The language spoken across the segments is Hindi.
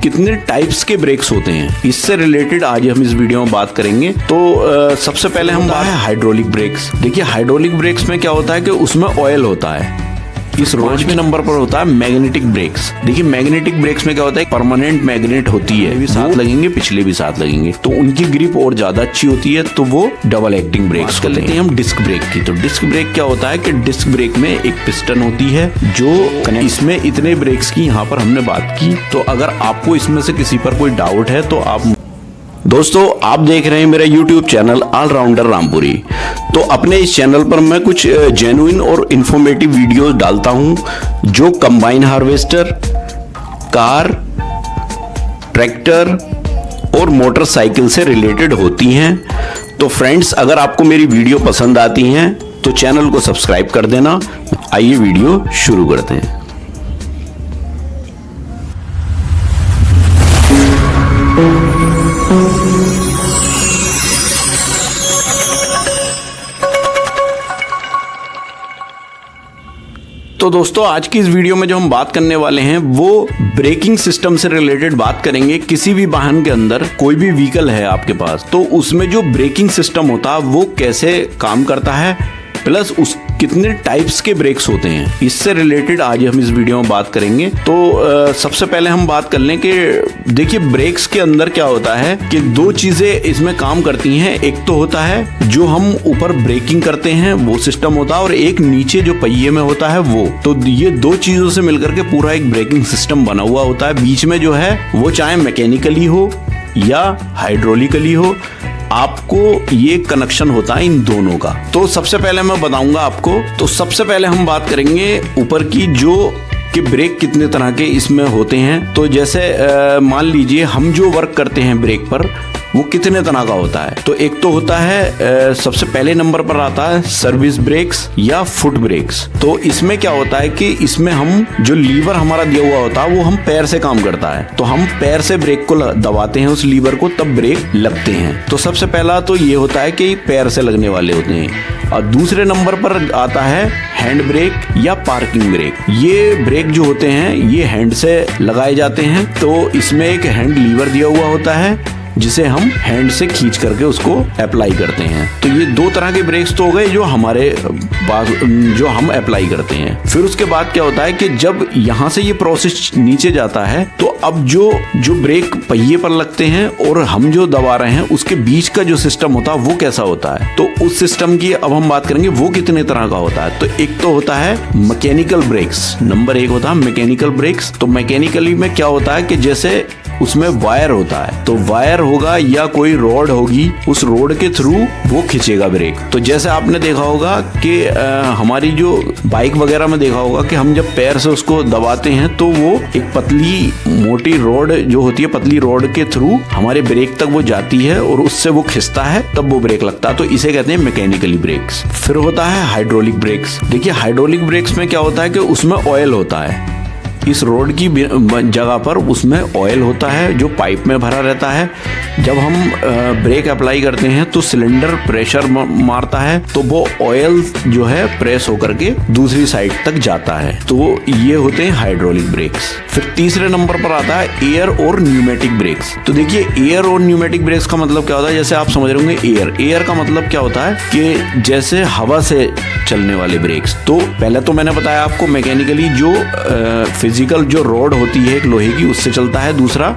कितने टाइप्स के ब्रेक्स होते हैं, इससे रिलेटेड आज हम इस वीडियो में बात करेंगे। तो सबसे पहले हम बात है हाइड्रोलिक ब्रेक्स। देखिए हाइड्रोलिक ब्रेक्स में क्या होता है कि उसमें ऑयल होता है। इस रोज के नंबर पर होता है मैग्नेटिक ब्रेक्स। देखिए मैग्नेटिक ब्रेक्स में क्या होता है, परमानेंट मैग्नेट होती है, भी साथ लगेंगे पिछले भी साथ लगेंगे, तो उनकी ग्रिप और ज्यादा अच्छी होती है, तो वो डबल एक्टिंग ब्रेक्स कर लेते हैं हम डिस्क ब्रेक की। तो डिस्क ब्रेक क्या होता है कि डिस्क ब्रेक में एक पिस्टन होती है जो इसमें इतने ब्रेक्स की यहाँ पर हमने बात की। तो अगर आपको इसमें से किसी पर कोई डाउट है तो आप दोस्तों आप देख रहे हैं मेरा YouTube चैनल ऑलराउंडर रामपुरी। तो अपने इस चैनल पर मैं कुछ जेन्युइन और इंफॉर्मेटिव वीडियोस डालता हूं जो कंबाइन हार्वेस्टर, कार, ट्रैक्टर और मोटरसाइकिल से रिलेटेड होती हैं। तो फ्रेंड्स अगर आपको मेरी वीडियो पसंद आती हैं तो चैनल को सब्सक्राइब कर देना। आइए वीडियो शुरू करते हैं। तो दोस्तों आज की इस वीडियो में जो हम बात करने वाले हैं वो ब्रेकिंग सिस्टम से रिलेटेड बात करेंगे। किसी भी वाहन के अंदर कोई भी व्हीकल है आपके पास, तो उसमें जो ब्रेकिंग सिस्टम होता है वो कैसे काम करता है, प्लस उस कितने टाइप्स के ब्रेक्स होते हैं, इससे रिलेटेड आज हम इस वीडियो में बात करेंगे। तो सबसे पहले हम बात कर लें कि देखिए ब्रेक्स के अंदर क्या होता है कि दो चीजें इसमें काम करती हैं। एक तो होता है जो हम ऊपर ब्रेकिंग करते हैं वो सिस्टम होता है, और एक नीचे जो पहिए में होता है वो। तो ये दो चीजों से मिलकर के पूरा एक ब्रेकिंग सिस्टम बना हुआ होता है। बीच में जो है वो चाहे मैकेनिकली हो या हाइड्रोलिकली हो, आपको ये कनेक्शन होता है इन दोनों का। तो सबसे पहले मैं बताऊंगा आपको। तो सबसे पहले हम बात करेंगे ऊपर की जो कि ब्रेक कितने तरह के इसमें होते हैं। तो जैसे मान लीजिए हम जो वर्क करते हैं ब्रेक पर वो कितने तरह का होता है। तो एक तो होता है सबसे पहले नंबर पर आता है सर्विस ब्रेक्स या फुट ब्रेक्स। तो इसमें क्या होता है कि इसमें हम जो लीवर हमारा दिया हुआ होता है वो हम पैर से काम करता है, तो हम पैर से ब्रेक को दबाते हैं उस लीवर को, तब ब्रेक लगते हैं। तो सबसे पहला तो ये होता है कि पैर से लगने वाले होते हैं। और दूसरे नंबर पर आता है हैंड ब्रेक या पार्किंग ब्रेक। ये ब्रेक जो होते हैं ये हैंड से लगाए जाते हैं। तो इसमें एक हैंड लीवर दिया हुआ होता है जिसे हम हैंड से खींच करके उसको अप्लाई करते हैं। तो ये दो तरह के ब्रेक्स तो हो गए जो हमारे जो हम अप्लाई करते हैं। फिर उसके बाद क्या होता है कि जब यहाँ से ये प्रोसेस नीचे जाता है तो अब जो ब्रेक पहिए पर लगते हैं और हम जो दबा रहे हैं उसके बीच का जो सिस्टम होता है वो कैसा होता है। तो उस सिस्टम की अब हम बात करेंगे वो कितने तरह का होता है। तो एक तो होता है मैकेनिकल ब्रेक्स, नंबर एक होता है मैकेनिकल ब्रेक्स। तो मैकेनिकली में क्या होता है कि जैसे उसमें वायर होता है, तो वायर होगा या कोई रॉड होगी, उस रॉड के थ्रू वो खींचेगा ब्रेक। तो जैसे आपने देखा होगा कि हमारी जो बाइक वगैरह में देखा होगा कि हम जब पैर से उसको दबाते हैं तो वो एक पतली मोटी रॉड जो होती है, पतली रॉड के थ्रू हमारे ब्रेक तक वो जाती है और उससे वो खिंचता है, तब वो ब्रेक लगता है। तो इसे कहते हैं मैकेनिकली ब्रेक्स। फिर होता है हाइड्रोलिक ब्रेक्स। देखिए हाइड्रोलिक ब्रेक्स में क्या होता है कि उसमें ऑयल होता है। इस रोड की जगह पर उसमें ऑयल होता है जो पाइप में भरा रहता है। जब हम ब्रेक अप्लाई करते हैं तो सिलेंडर प्रेशर मारता है, तो वो ऑयल जो है प्रेस होकर के दूसरी साइड तक जाता है। तो ये होते हैं हाइड्रोलिक ब्रेक्स। फिर तीसरे नंबर पर आता है एयर और न्यूमेटिक ब्रेक्स। तो देखिए एयर और न्यूमेटिक ब्रेक्स का मतलब क्या होता है, जैसे आप समझ रहे होंगे एयर का मतलब क्या होता है कि जैसे हवा से चलने वाले ब्रेक्स। तो पहले तो मैंने बताया आपको मैकेनिकली जो फिजिकल जो रॉड होती है एक लोहे की उससे चलता है, दूसरा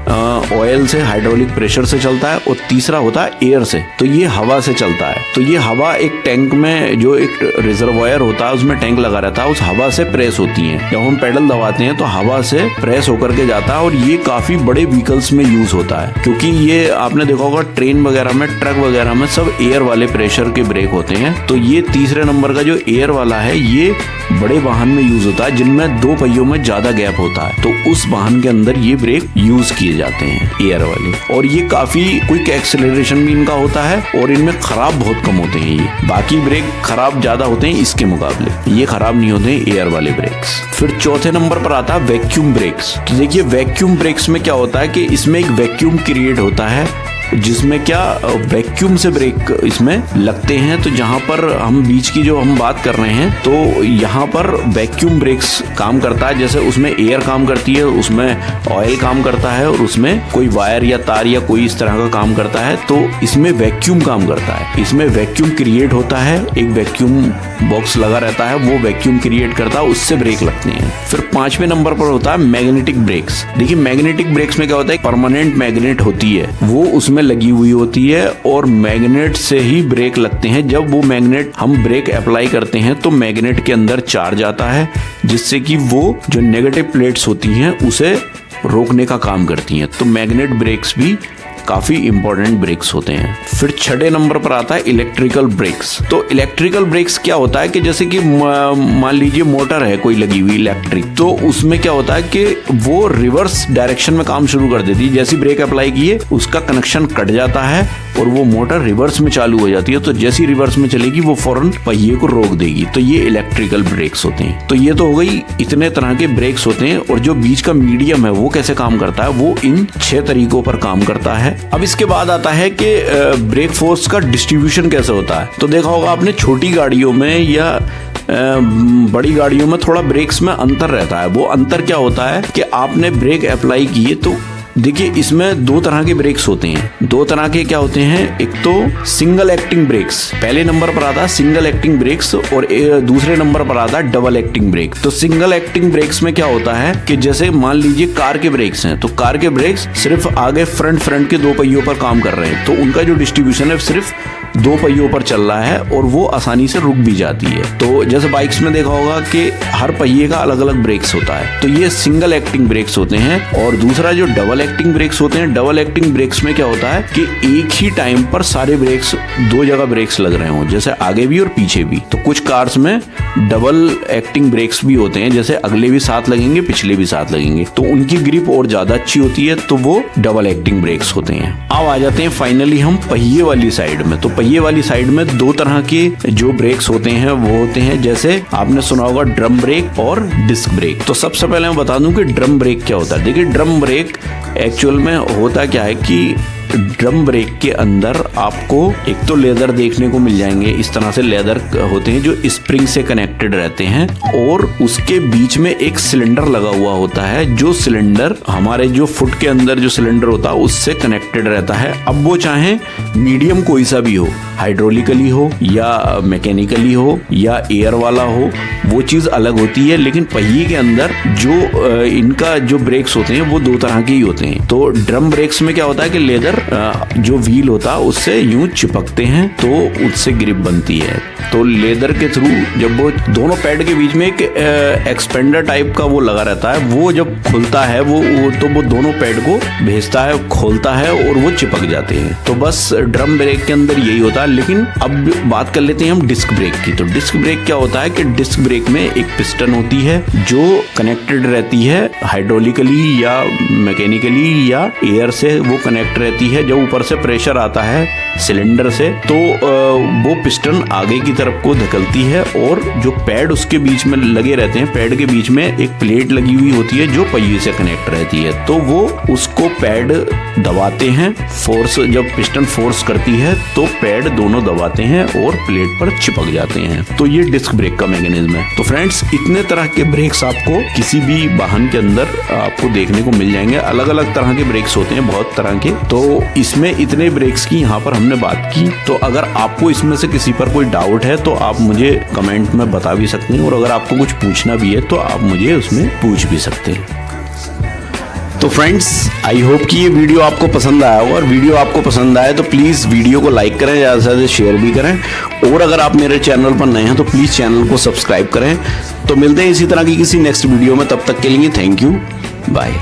ऑयल से हाइड्रोलिक प्रेशर से चलता है, और तीसरा होता है एयर से। तो ये हवा से चलता है। तो ये हवा एक टैंक में जो एक रिजर्वायर होता है उसमें टैंक लगा रहता है, उस हवा से प्रेस होती है। जब हम पेडल दबाते हैं तो हवा से प्रेस होकर के जाता है, और ये काफी बड़े व्हीकल्स में यूज होता है, क्योंकि ये आपने देखा होगा ट्रेन वगैरह में, ट्रक वगैरह में सब एयर वाले प्रेशर के ब्रेक होते हैं। तो ये तीसरे नंबर का जो एयर वाला है ये बड़े वाहन में यूज होता है जिनमें दो पहियों में ज्यादा गैप होता है, तो उस वाहन के अंदर ये ब्रेक यूज किए जाते हैं एयर वाले। और ये काफी क्विक एक्सेलरेशन भी इनका होता है और इनमें खराब बहुत कम होते हैं। ये बाकी ब्रेक खराब ज्यादा होते हैं इसके मुकाबले, ये खराब नहीं होते हैं एयर वाले ब्रेक्स। फिर चौथे नंबर पर आता है वैक्यूम ब्रेक्स। तो देखिए वैक्यूम ब्रेक्स में क्या होता है कि इसमें एक वैक्यूम क्रिएट होता है जिसमें क्या वैक्यूम से ब्रेक इसमें लगते हैं। तो जहां पर हम बीच की जो हम बात कर रहे हैं तो यहाँ पर वैक्यूम ब्रेक्स काम करता है। जैसे उसमें एयर काम करती है, उसमें ऑयल काम करता है और उसमें कोई वायर या तार या कोई इस तरह का काम करता है। तो इसमें वैक्यूम काम करता है, इसमें वैक्यूम क्रिएट होता है, एक वैक्यूम बॉक्स लगा रहता है, वो वैक्यूम क्रिएट करता है, उससे ब्रेक लगते हैं। फिर 5वें नंबर पर होता है मैग्नेटिक ब्रेक्स। देखिए मैग्नेटिक ब्रेक्स में क्या होता है, परमानेंट मैग्नेट होती है वो उसमें लगी हुई होती है और मैग्नेट से ही ब्रेक लगते हैं। जब वो मैग्नेट हम ब्रेक अप्लाई करते हैं तो मैग्नेट के अंदर चार्ज आता है, जिससे कि वो जो नेगेटिव प्लेट्स होती हैं उसे रोकने का काम करती हैं। तो मैग्नेट ब्रेक्स भी काफी इंपॉर्टेंट ब्रेक्स होते हैं। फिर 6 नंबर पर आता है इलेक्ट्रिकल ब्रेक्स। तो इलेक्ट्रिकल ब्रेक्स क्या होता है कि जैसे कि मान लीजिए मोटर है कोई लगी हुई इलेक्ट्रिक, तो उसमें क्या होता है कि वो रिवर्स डायरेक्शन में काम शुरू कर देती है। जैसी ब्रेक अप्लाई किए उसका कनेक्शन कट जाता है और वो मोटर रिवर्स में चालू हो जाती है। तो जैसी रिवर्स में चलेगी वो फौरन पहिए को रोक देगी। तो ये इलेक्ट्रिकल ब्रेक्स होते हैं। तो ये तो हो गई, इतने तरह के ब्रेक्स होते हैं। और जो बीच का मीडियम है वो कैसे काम करता है, वो इन 6 तरीकों पर काम करता है। अब इसके बाद आता है कि ब्रेक फोर्स का डिस्ट्रीब्यूशन कैसे होता है। तो देखा होगा आपने छोटी गाड़ियों में या बड़ी गाड़ियों में थोड़ा ब्रेक्स में अंतर रहता है। वो अंतर क्या होता है कि आपने ब्रेक अप्लाई किए तो देखिए इसमें 2 तरह के ब्रेक्स होते हैं। 2 तरह के क्या होते हैं, एक तो सिंगल एक्टिंग ब्रेक्स, पहले नंबर पर आता है सिंगल एक्टिंग ब्रेक्स और दूसरे नंबर पर आता है डबल एक्टिंग ब्रेक। तो सिंगल एक्टिंग ब्रेक्स में क्या होता है कि जैसे मान लीजिए कार के ब्रेक्स हैं, तो कार के ब्रेक्स सिर्फ आगे फ्रंट के 2 पहियों पर काम कर रहे हैं, तो उनका जो डिस्ट्रीब्यूशन है सिर्फ 2 पहियों पर चल रहा है और वो आसानी से रुक भी जाती है। तो जैसे बाइक्स में देखा होगा कि हर पहिए का अलग अलग ब्रेक्स होता है, तो ये सिंगल एक्टिंग ब्रेक्स होते हैं। और दूसरा जो डबल एक्टिंग ब्रेक्स होते हैं, डबल एक्टिंग ब्रेक्स में क्या होता है कि एक ही टाइम पर सारे ब्रेक्स 2 जगह ब्रेक्स लग रहे हों, जैसे आगे भी और पीछे भी। तो कुछ कार्स में डबल एक्टिंग ब्रेक्स भी होते हैं, जैसे अगले भी साथ लगेंगे पिछले भी साथ लगेंगे, तो उनकी ग्रिप और ज्यादा अच्छी होती है, तो वो डबल एक्टिंग ब्रेक्स होते हैं। अब आ जाते हैं फाइनली हम पहिए वाली साइड में। तो पहिए वाली साइड में 2 तरह के जो ब्रेक्स होते हैं वो होते हैं, जैसे आपने सुना होगा ड्रम ब्रेक और डिस्क ब्रेक। तो सबसे पहले मैं बता दूं कि ड्रम ब्रेक क्या होता है। देखिए ड्रम ब्रेक एक्चुअल में होता क्या है कि ड्रम ब्रेक के अंदर आपको एक तो लेदर देखने को मिल जाएंगे, इस तरह से लेदर होते हैं जो स्प्रिंग से कनेक्टेड रहते हैं, और उसके बीच में एक सिलेंडर लगा हुआ होता है, जो सिलेंडर हमारे जो फुट के अंदर जो सिलेंडर होता है उससे कनेक्टेड रहता है। अब वो चाहे मीडियम कोई सा भी हो, हाइड्रोलिकली हो या मैकेनिकली हो या एयर वाला हो, वो चीज अलग होती है। लेकिन पहिए के अंदर जो इनका जो ब्रेक्स होते हैं वो 2 तरह के ही होते हैं। तो ड्रम ब्रेक्स में क्या होता है कि लेदर जो व्हील होता है उससे यूं चिपकते हैं, तो उससे ग्रिप बनती है। तो लेदर के थ्रू जब वो दोनों पैड के बीच में एक एक्सपेंडर टाइप का वो लगा रहता है, वो जब खुलता है तो वो दोनों पैड को भेजता है, खोलता है और वो चिपक जाते हैं। तो बस ड्रम ब्रेक के अंदर यही होता है। लेकिन अब बात कर लेते हैं हम डिस्क ब्रेक की। तो डिस्क ब्रेक क्या होता है कि डिस्क ब्रेक में एक पिस्टन होती है जो कनेक्टेड रहती है हाइड्रोलिकली या मैकेनिकली या एयर से वो कनेक्ट रहती है। जब ऊपर से प्रेशर आता है सिलेंडर से तो वो पिस्टन आगे की तरफ को धकेलती है और जो पैड उसके बीच में लगे रहते हैं, पैड के बीच में एक प्लेट लगी हुई होती है जो पहिए से कनेक्ट रहती है। तो वो उसको पैड दबाते हैं, फोर्स जब पिस्टन फोर्स करती है तो पैड दोनों दबाते हैं और प्लेट पर चिपक जाते हैं। तो ये डिस्क ब्रेक का मैकेनिज्म है। तो फ्रेंड्स इतने तरह के ब्रेक्स आपको किसी भी वाहन के अंदर आपको देखने को मिल जाएंगे। अलग अलग तरह के ब्रेक्स होते हैं, बहुत तरह के। तो इसमें इतने ब्रेक्स की यहाँ पर हमने बात की। तो अगर आपको इसमें से किसी पर कोई डाउट है तो आप मुझे कमेंट में बता भी सकते हैं, और अगर आपको कुछ पूछना भी है तो आप मुझे उसमें पूछ भी सकते हैं। तो फ्रेंड्स आई होप कि ये वीडियो आपको पसंद आया होगा, और वीडियो आपको पसंद आए तो प्लीज़ वीडियो को लाइक करें, ज़्यादा से ज़्यादा शेयर भी करें, और अगर आप मेरे चैनल पर नए हैं तो प्लीज़ चैनल को सब्सक्राइब करें। तो मिलते हैं इसी तरह की किसी नेक्स्ट वीडियो में, तब तक के लिए थैंक यू, बाय।